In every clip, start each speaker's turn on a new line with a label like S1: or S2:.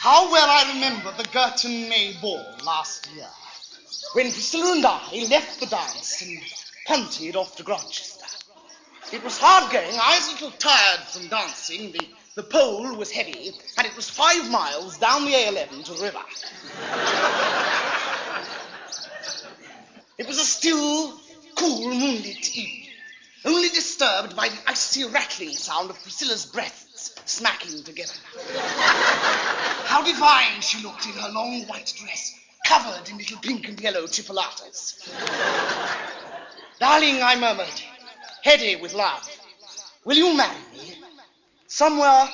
S1: How well I remember the Girton May ball last year, when Priscilla and I left the dance and punted off to Grantchester. It was hard going. I was a little tired from dancing. The pole was heavy, and it was 5 miles down the A11 to the river. It was a still, cool, moonlit evening, only disturbed by the icy rattling sound of Priscilla's breaths smacking together. How divine she looked in her long white dress, covered in little pink and yellow chipolatas. Darling, I murmured, heady with love, will you marry me? Somewhere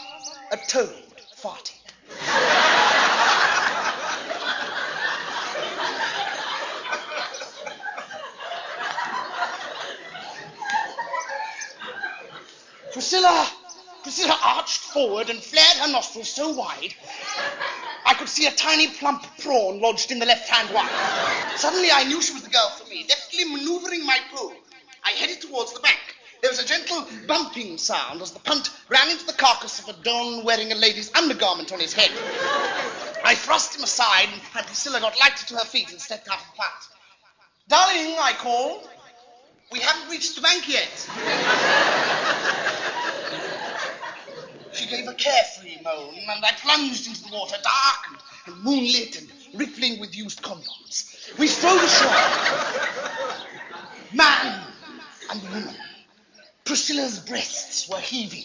S1: a toad farted. Priscilla arched forward and flared her nostrils so wide, I could see a tiny plump prawn lodged in the left-hand one. Suddenly I knew she was the girl for me. Deftly maneuvering my pole, I headed towards the bank. There was a gentle bumping sound as the punt ran into the carcass of a don wearing a lady's undergarment on his head. I thrust him aside, and Priscilla got lightly to her feet and stepped out of the punt. Darling, I called. We haven't reached the bank yet. She gave a carefree moan, and I plunged into the water, dark and moonlit and rippling with used condoms. We strode ashore. Man and woman. Priscilla's breasts were heaving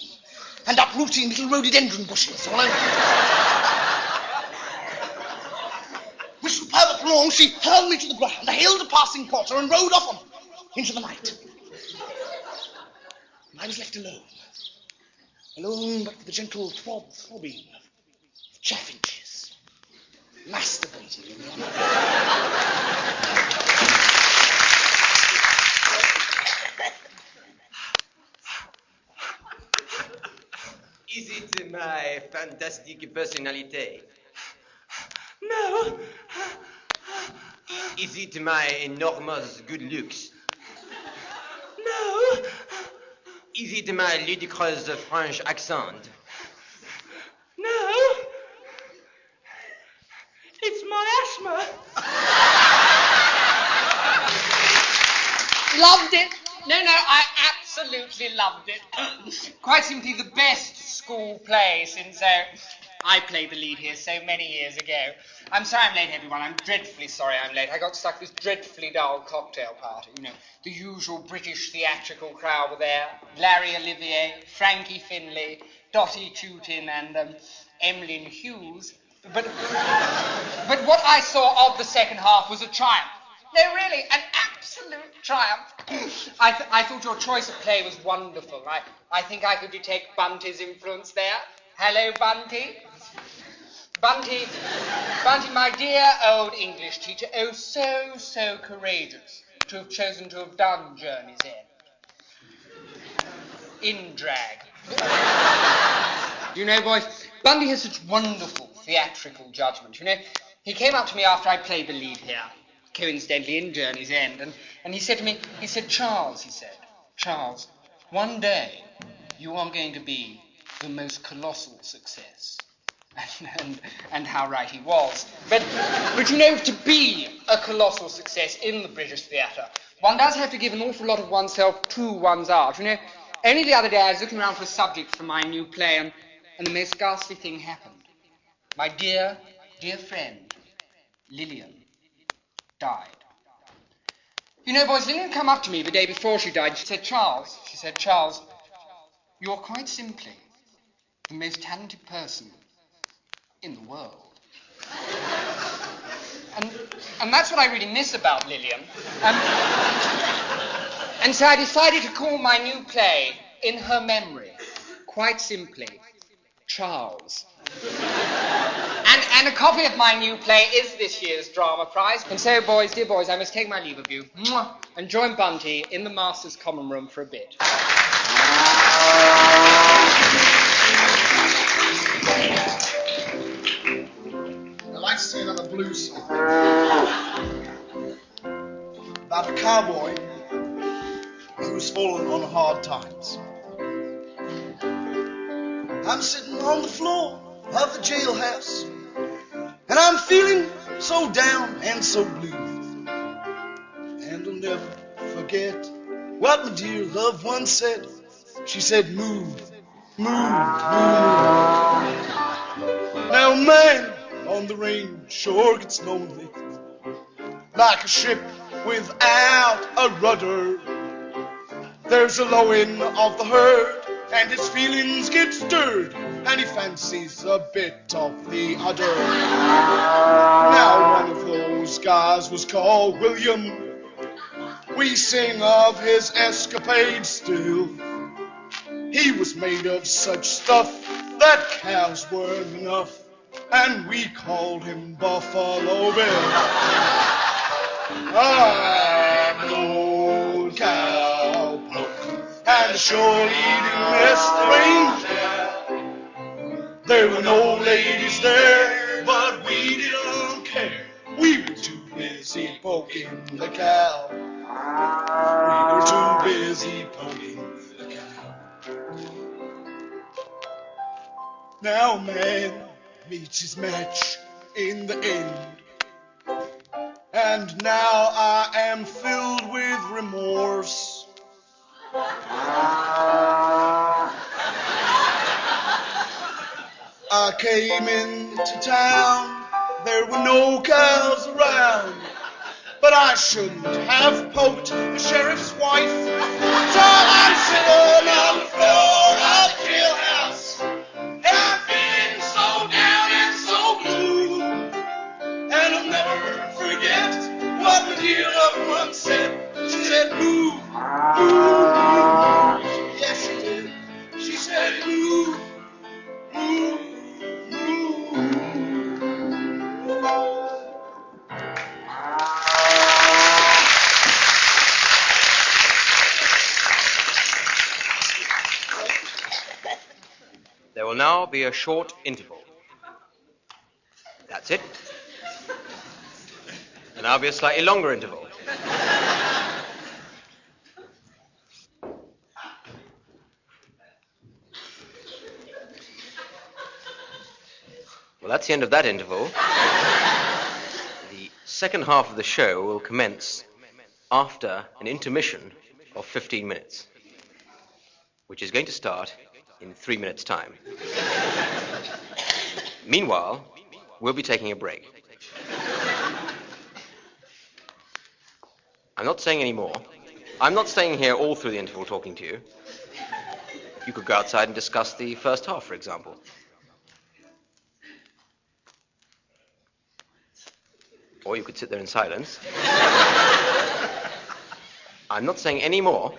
S1: and uprooting little rhododendron bushes all over. With superb aplomb, she hurled me to the ground, hailed a passing porter, and rode off on into the night. And I was left alone. Alone but with the gentle throbbing of chaffinches, masturbating in the
S2: Is it my fantastic personality? No. Is it my enormous good looks? No. Is it my ludicrous French accent? No. It's my asthma.
S3: Loved it. No, I absolutely loved it. Quite simply the best school play since I played the lead here so many years ago. I'm sorry I'm late, everyone. I'm dreadfully sorry I'm late. I got stuck at this dreadfully dull cocktail party. You know, the usual British theatrical crowd were there. Larry Olivier, Frankie Finlay, Dottie Tootin, and Emlyn Hughes. But what I saw of the second half was a triumph. No, really, an absolute triumph. I thought your choice of play was wonderful. I think I could detect Bunty's influence there. Hello, Bunty. Bunty, my dear old English teacher, oh, so courageous to have chosen to have done Journey's End. In drag. You know, boys, Bunty has such wonderful theatrical judgment. You know, he came up to me after I played the lead here, coincidentally in Journey's End, and he said to me, Charles, one day you are going to be the most colossal success. And how right he was. But you know, to be a colossal success in the British theatre, one does have to give an awful lot of oneself to one's art. You know, only the other day I was looking around for a subject for my new play, and the most ghastly thing happened. My dear friend, Lillian, died. You know, boys, Lillian came up to me the day before she died. She said, Charles, you're quite simply the most talented person in the world. And that's what I really miss about Lillian. And so I decided to call my new play, in her memory, quite simply, Charles. And a copy of my new play is this year's drama prize. And so, dear boys, I must take my leave of you and join Bunty in the Master's Common Room for a bit.
S1: I'd like to see another blues song about a cowboy who's fallen on hard times. I'm sitting on the floor of the jailhouse, And I'm feeling so down and so blue. And I'll never forget what my dear loved one said. She said, move, move, move. Now man on the range sure gets lonely, like a ship without a rudder. There's a lowing of the herd, and his feelings get stirred, and he fancies a bit of the udder. Now one of those guys was called William. We sing of his escapades still. He was made of such stuff that cows weren't enough, and we called him Buffalo Bill. I'm an old cowpoke, and a shore-eating West Ranger. There were no ladies there, but we didn't care. We were too busy poking the cow. We were too busy poking the cow. Now man meets his match in the end, and now I am filled with remorse. I came into town, there were no cows around, but I shouldn't have poked the sheriff's wife. So I'm sitting on the floor of the jailhouse, and I'm feeling so down and so blue. And I'll never forget what my dear loved one said. She said, move, move, move. Yes, she did. She said, move, move, move.
S2: There will now be a short interval. That's it. And now be a slightly longer interval. Well, that's the end of that interval. The second half of the show will commence after an intermission of 15 minutes, which is going to start in 3 minutes' time. Meanwhile, we'll be taking a break. I'm not saying any more. I'm not staying here all through the interval talking to you. You could go outside and discuss the first half, for example. Or you could sit there in silence. I'm not saying any more.